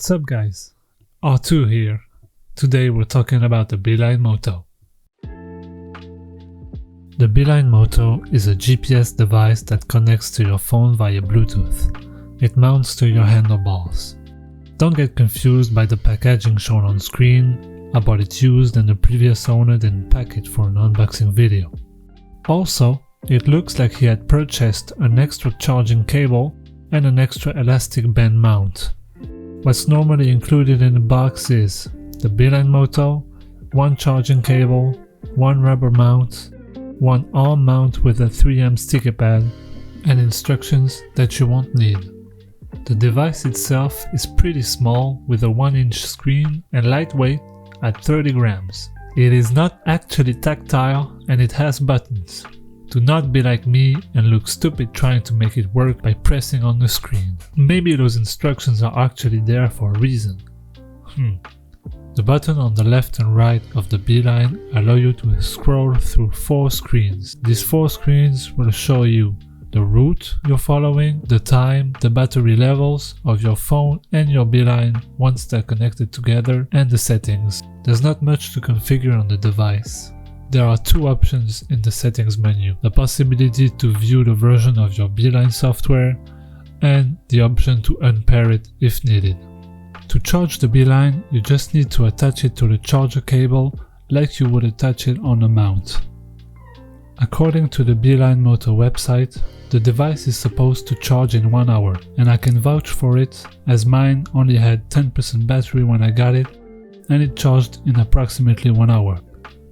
What's up guys? R2 here. Today we're talking about the Beeline Moto. The Beeline Moto is a GPS device that connects to your phone via Bluetooth. It mounts to your handlebars. Don't get confused by the packaging shown on screen. I bought it used and the previous owner didn't pack it for an unboxing video. Also, it looks like he had purchased an extra charging cable and an extra elastic band mount. What's normally included in the box is the Beeline Moto, one charging cable, one rubber mount, one arm mount with a 3M sticker pad, and instructions that you won't need. The device itself is pretty small with a 1-inch screen and lightweight at 30 grams. It is not actually tactile and it has buttons. Do not be like me and look stupid trying to make it work by pressing on the screen. Maybe those instructions are actually there for a reason. The button on the left and right of the Beeline allow you to scroll through 4 screens. These 4 screens will show you the route you're following, the time, the battery levels of your phone and your Beeline once they're connected together, and the settings. There's not much to configure on the device. There are 2 options in the settings menu, the possibility to view the version of your Beeline software and the option to unpair it if needed. To charge the Beeline, you just need to attach it to the charger cable like you would attach it on a mount. According to the Beeline Moto website, the device is supposed to charge in 1 hour, and I can vouch for it as mine only had 10% battery when I got it and it charged in approximately 1 hour.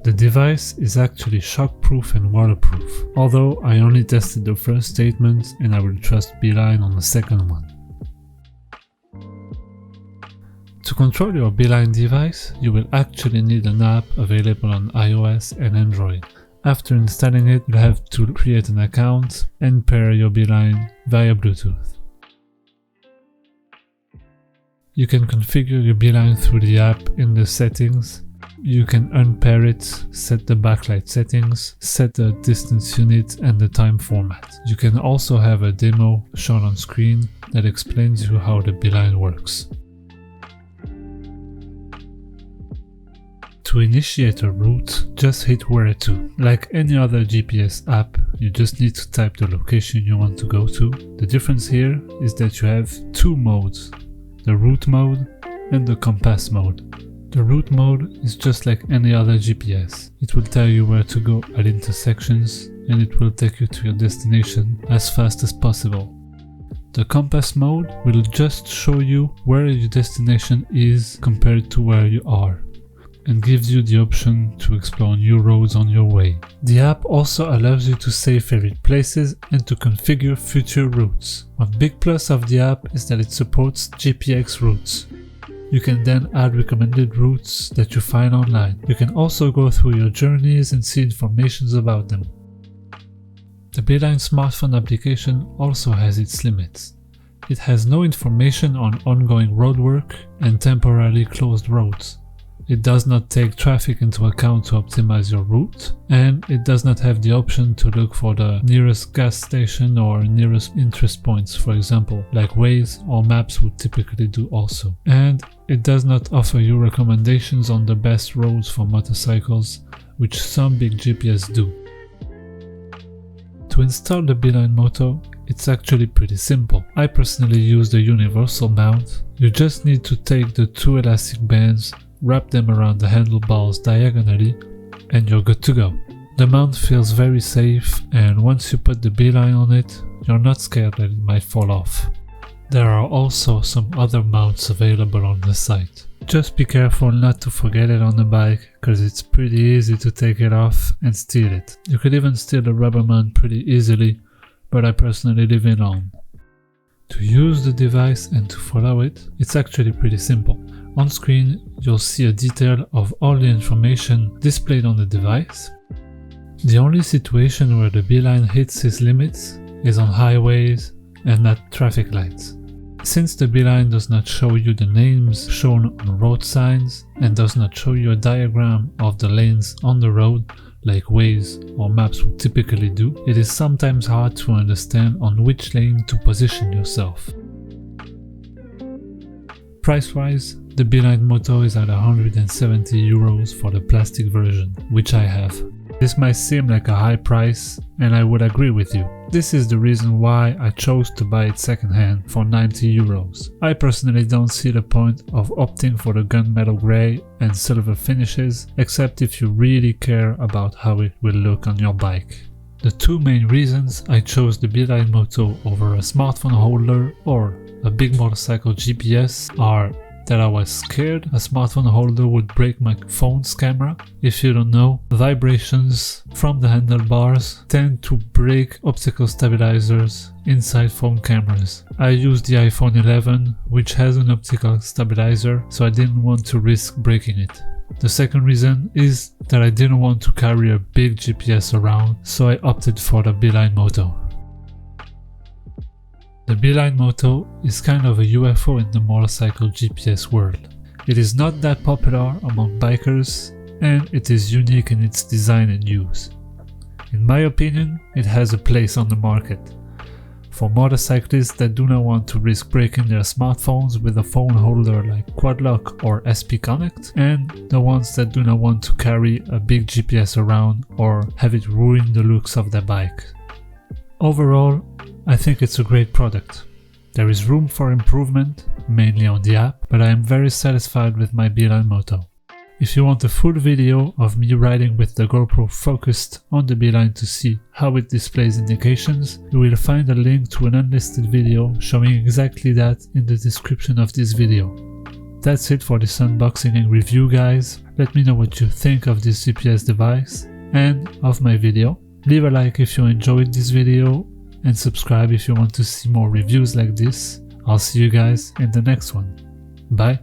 The device is actually shockproof and waterproof, although I only tested the first statement and I will trust Beeline on the second one. To control your Beeline device, you will actually need an app available on iOS and Android. After installing it, you'll have to create an account and pair your Beeline via Bluetooth. You can configure your Beeline through the app in the settings. You can unpair it, set the backlight settings, set the distance unit and the time format. You can also have a demo shown on screen that explains you how the Beeline works. To initiate a route, just hit Where To. Like any other GPS app, you just need to type the location you want to go to. The difference here is that you have 2 modes, the route mode and the compass mode. The route mode is just like any other GPS. It will tell you where to go at intersections and it will take you to your destination as fast as possible. The compass mode will just show you where your destination is compared to where you are, and gives you the option to explore new roads on your way. The app also allows you to save favorite places and to configure future routes. One big plus of the app is that it supports GPX routes. You can then add recommended routes that you find online. You can also go through your journeys and see information about them. The Beeline smartphone application also has its limits. It has no information on ongoing roadwork and temporarily closed roads. It does not take traffic into account to optimize your route, and it does not have the option to look for the nearest gas station or nearest interest points, for example, like Waze or Maps would typically do also. And it does not offer you recommendations on the best roads for motorcycles, which some big GPS do. To install the Beeline Moto, it's actually pretty simple. I personally use the universal mount. You just need to take the 2 elastic bands, wrap them around the handlebars diagonally, and you're good to go. The mount feels very safe, and once you put the Beeline on it, you're not scared that it might fall off. There are also some other mounts available on the site. Just be careful not to forget it on the bike, cause it's pretty easy to take it off and steal it. You could even steal the rubber mount pretty easily, but I personally leave it on. To use the device and to follow it, it's actually pretty simple. On screen, you'll see a detail of all the information displayed on the device. The only situation where the Beeline hits its limits is on highways and at traffic lights. Since the Beeline does not show you the names shown on road signs and does not show you a diagram of the lanes on the road like Waze or Maps would typically do, it is sometimes hard to understand on which lane to position yourself. Price-wise, the Beeline Moto is at €170 for the plastic version, which I have. This might seem like a high price, and I would agree with you. This is the reason why I chose to buy it secondhand for €90. I personally don't see the point of opting for the gunmetal grey and silver finishes, except if you really care about how it will look on your bike. The two main reasons I chose the Beeline Moto over a smartphone holder or a big motorcycle GPS are that I was scared a smartphone holder would break my phone's camera. If you don't know, vibrations from the handlebars tend to break optical stabilizers inside phone cameras. I used the iPhone 11, which has an optical stabilizer, so I didn't want to risk breaking it. The second reason is that I didn't want to carry a big GPS around, so I opted for the Beeline Moto. The Beeline Moto is kind of a UFO in the motorcycle GPS world. It is not that popular among bikers, and it is unique in its design and use. In my opinion, it has a place on the market. For motorcyclists that do not want to risk breaking their smartphones with a phone holder like Quadlock or SP Connect, and the ones that do not want to carry a big GPS around or have it ruin the looks of their bike. Overall, I think it's a great product. There is room for improvement, mainly on the app, but I am very satisfied with my Beeline Moto. If you want a full video of me riding with the GoPro focused on the Beeline to see how it displays indications, you will find a link to an unlisted video showing exactly that in the description of this video. That's it for this unboxing and review, guys. Let me know what you think of this GPS device and of my video. Leave a like if you enjoyed this video and subscribe if you want to see more reviews like this. I'll see you guys in the next one. Bye.